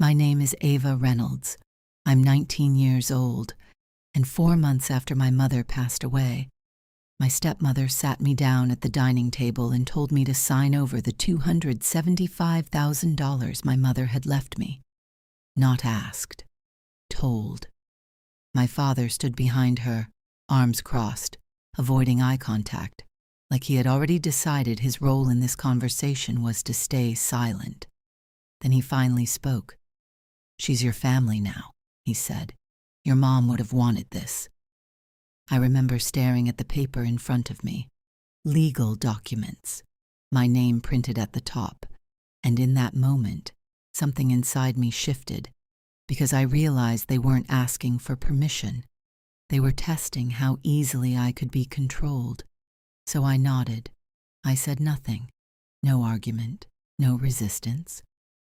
My name is Ava Reynolds. I'm 19 years old, and 4 months after my mother passed away, my stepmother sat me down at the dining table and told me to sign over the $275,000 my mother had left me. Not asked, told. My father stood behind her, arms crossed, avoiding eye contact, like he had already decided his role in this conversation was to stay silent. Then he finally spoke. "She's your family now," he said. "Your mom would have wanted this." I remember staring at the paper in front of me. Legal documents. My name printed at the top. And in that moment, something inside me shifted, because I realized they weren't asking for permission. They were testing how easily I could be controlled. So I nodded. I said nothing. No argument, no resistance.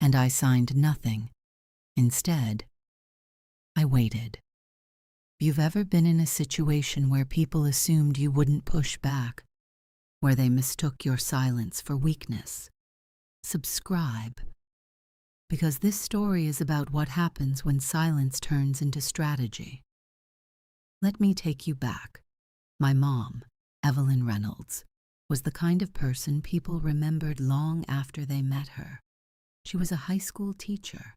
And I signed nothing. Instead, I waited. You've ever been in a situation where people assumed you wouldn't push back, where they mistook your silence for weakness? Subscribe. Because this story is about what happens when silence turns into strategy. Let me take you back. My mom, Evelyn Reynolds, was the kind of person people remembered long after they met her. She was a high school teacher,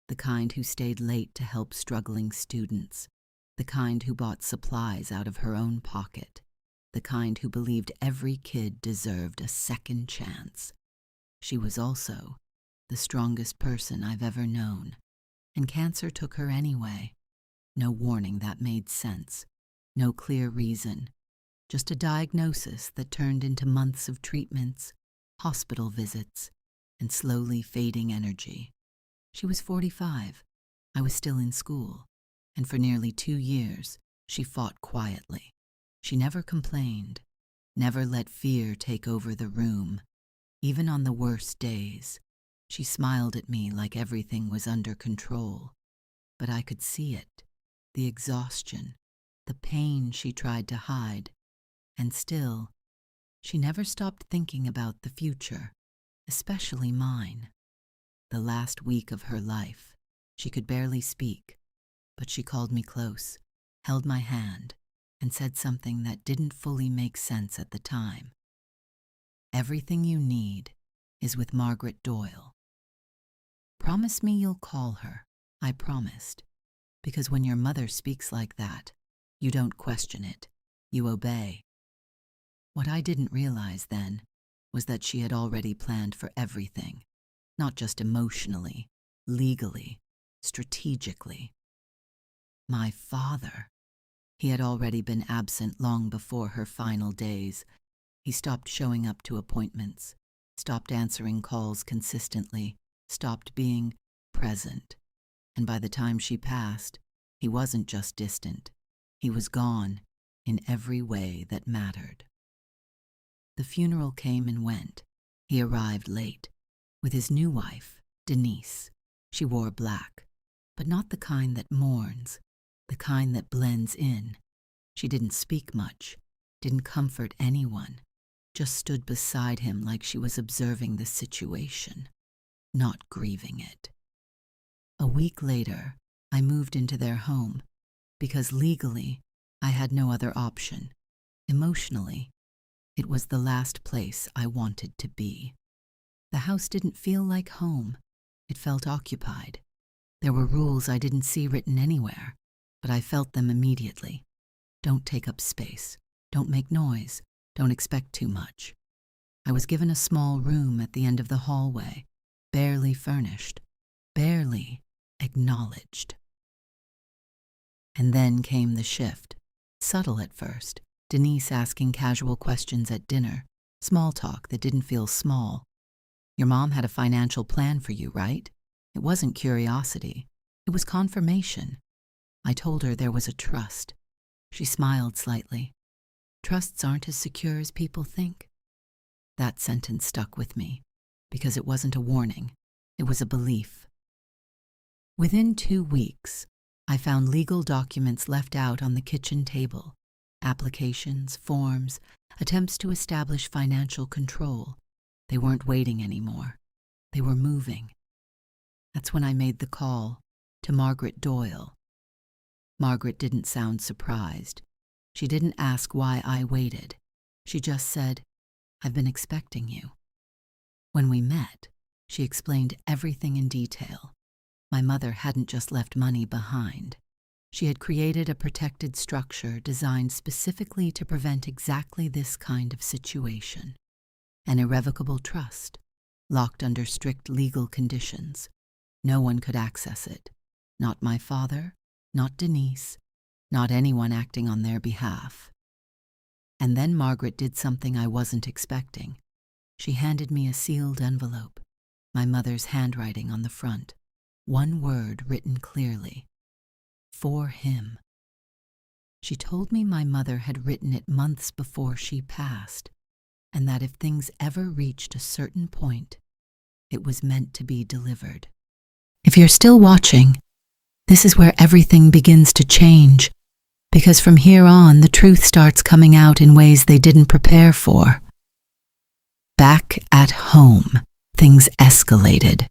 the kind who stayed late to help struggling students, the kind who bought supplies out of her own pocket, the kind who believed every kid deserved a second chance. She was also the strongest person I've ever known, and cancer took her anyway. No warning that made sense, no clear reason, just a diagnosis that turned into months of treatments, hospital visits, and slowly fading energy. She was 45. I was still in school, and for nearly 2 years, she fought quietly. She never complained, never let fear take over the room. Even on the worst days, she smiled at me like everything was under control. But I could see it, the exhaustion, the pain she tried to hide. And still, she never stopped thinking about the future, especially mine. The last week of her life, she could barely speak, but she called me close, held my hand, and said something that didn't fully make sense at the time. "Everything you need is with Margaret Doyle. Promise me you'll call her," I promised, because when your mother speaks like that, you don't question it, you obey. What I didn't realize then was that she had already planned for everything, not just emotionally, legally, strategically. My father. He had already been absent long before her final days. He stopped showing up to appointments, stopped answering calls consistently, stopped being present. And by the time she passed, he wasn't just distant. He was gone in every way that mattered. The funeral came and went. He arrived late, with his new wife, Denise. She wore black, but not the kind that mourns, the kind that blends in. She didn't speak much, didn't comfort anyone, just stood beside him like she was observing the situation, not grieving it. A week later, I moved into their home, because legally, I had no other option. Emotionally, it was the last place I wanted to be. The house didn't feel like home. It felt occupied. There were rules I didn't see written anywhere, but I felt them immediately. Don't take up space. Don't make noise. Don't expect too much. I was given a small room at the end of the hallway, barely furnished, barely acknowledged. And then came the shift, subtle at first. Denise asking casual questions at dinner, small talk that didn't feel small. "Your mom had a financial plan for you, right?" It wasn't curiosity. It was confirmation. I told her there was a trust. She smiled slightly. "Trusts aren't as secure as people think." That sentence stuck with me, because it wasn't a warning. It was a belief. Within 2 weeks, I found legal documents left out on the kitchen table. Applications, forms, attempts to establish financial control. They weren't waiting anymore. They were moving. That's when I made the call to Margaret Doyle. Margaret didn't sound surprised. She didn't ask why I waited. She just said, "I've been expecting you." When we met, she explained everything in detail. My mother hadn't just left money behind. She had created a protected structure designed specifically to prevent exactly this kind of situation. An irrevocable trust, locked under strict legal conditions. No one could access it. Not my father, not Denise, not anyone acting on their behalf. And then Margaret did something I wasn't expecting. She handed me a sealed envelope, my mother's handwriting on the front, one word written clearly. For him. She told me my mother had written it months before she passed, and that if things ever reached a certain point, it was meant to be delivered. If you're still watching, this is where everything begins to change, because from here on, the truth starts coming out in ways they didn't prepare for. Back at home, things escalated.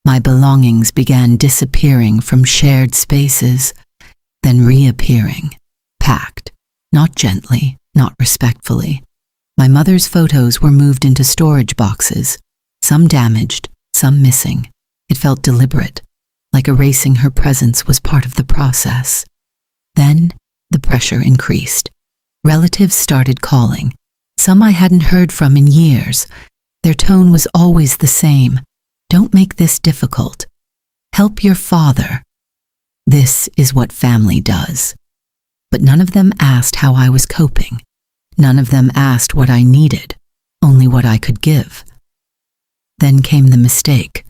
My belongings began disappearing from shared spaces, then reappearing, packed, not gently, not respectfully. My mother's photos were moved into storage boxes, some damaged, some missing. It felt deliberate, like erasing her presence was part of the process. Then, the pressure increased. Relatives started calling, some I hadn't heard from in years. Their tone was always the same. Don't make this difficult. Help your father. This is what family does. But none of them asked how I was coping. None of them asked what I needed, only what I could give. Then came the mistake.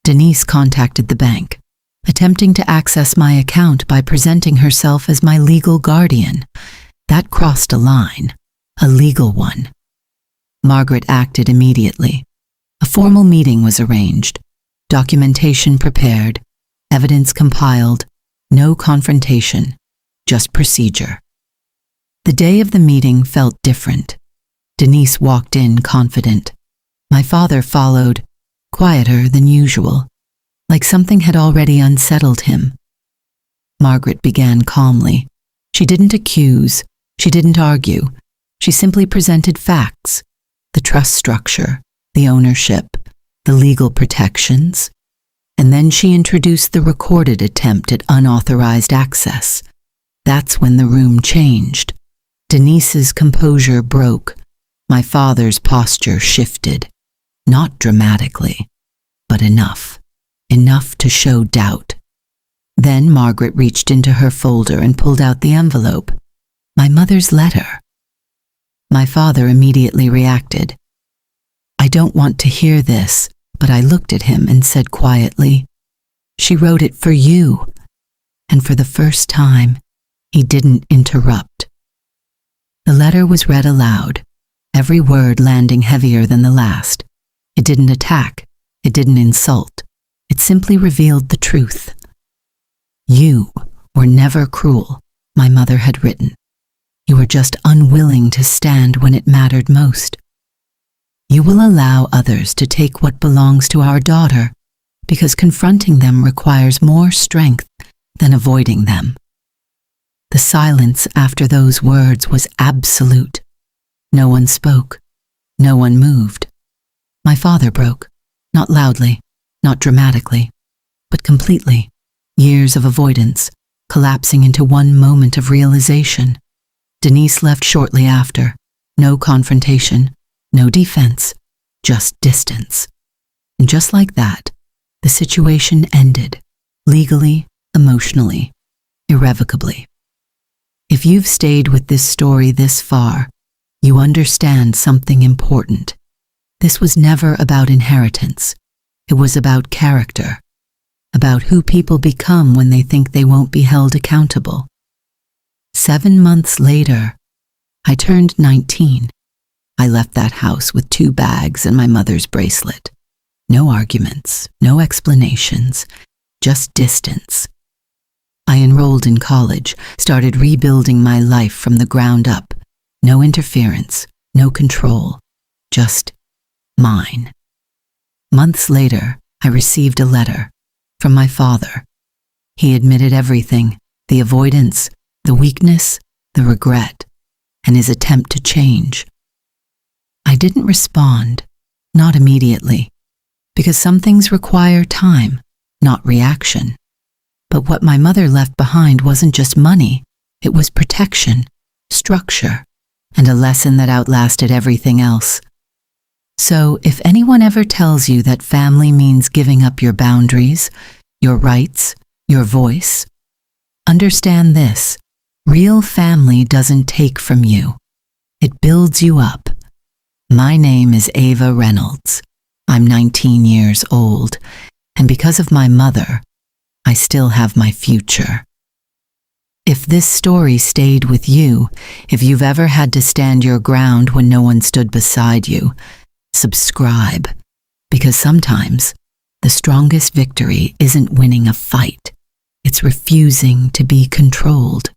Denise contacted the bank, attempting to access my account by presenting herself as my legal guardian. That crossed a line, a legal one. Margaret acted immediately. A formal meeting was arranged, documentation prepared, evidence compiled, no confrontation, just procedure. The day of the meeting felt different. Denise walked in confident. My father followed, quieter than usual, like something had already unsettled him. Margaret began calmly. She didn't accuse, she didn't argue. She simply presented facts, the trust structure, the ownership, the legal protections, and then she introduced the recorded attempt at unauthorized access. That's when the room changed. Denise's composure broke. My father's posture shifted. Not dramatically, but enough to show doubt. Then Margaret reached into her folder and pulled out the envelope. My mother's letter. My father immediately reacted. I don't want to hear this, but I looked at him and said quietly, "She wrote it for you." And for the first time, he didn't interrupt. The letter was read aloud, every word landing heavier than the last. It didn't attack, it didn't insult, it simply revealed the truth. "You were never cruel," my mother had written. "You were just unwilling to stand when it mattered most. You will allow others to take what belongs to our daughter because confronting them requires more strength than avoiding them." The silence after those words was absolute. No one spoke. No one moved. My father broke, not loudly, not dramatically, but completely. Years of avoidance, collapsing into one moment of realization. Denise left shortly after. No confrontation, no defense, just distance. And just like that, the situation ended, legally, emotionally, irrevocably. If you've stayed with this story this far, you understand something important. This was never about inheritance. It was about character, about who people become when they think they won't be held accountable. 7 months later, I turned 19. I left that house with 2 bags and my mother's bracelet. No arguments, no explanations, just distance. I enrolled in college, started rebuilding my life from the ground up. No interference, no control, just mine. Months later, I received a letter. from my father. He admitted everything, the avoidance, the weakness, the regret, and his attempt to change. I didn't respond, not immediately, because some things require time, not reaction. But what my mother left behind wasn't just money, it was protection, structure, and a lesson that outlasted everything else. So if anyone ever tells you that family means giving up your boundaries, your rights, your voice, understand this: real family doesn't take from you. It builds you up. My name is Ava Reynolds. I'm 19 years old, and because of my mother, I still have my future. If this story stayed with you, if you've ever had to stand your ground when no one stood beside you, subscribe, because sometimes the strongest victory isn't winning a fight, it's refusing to be controlled.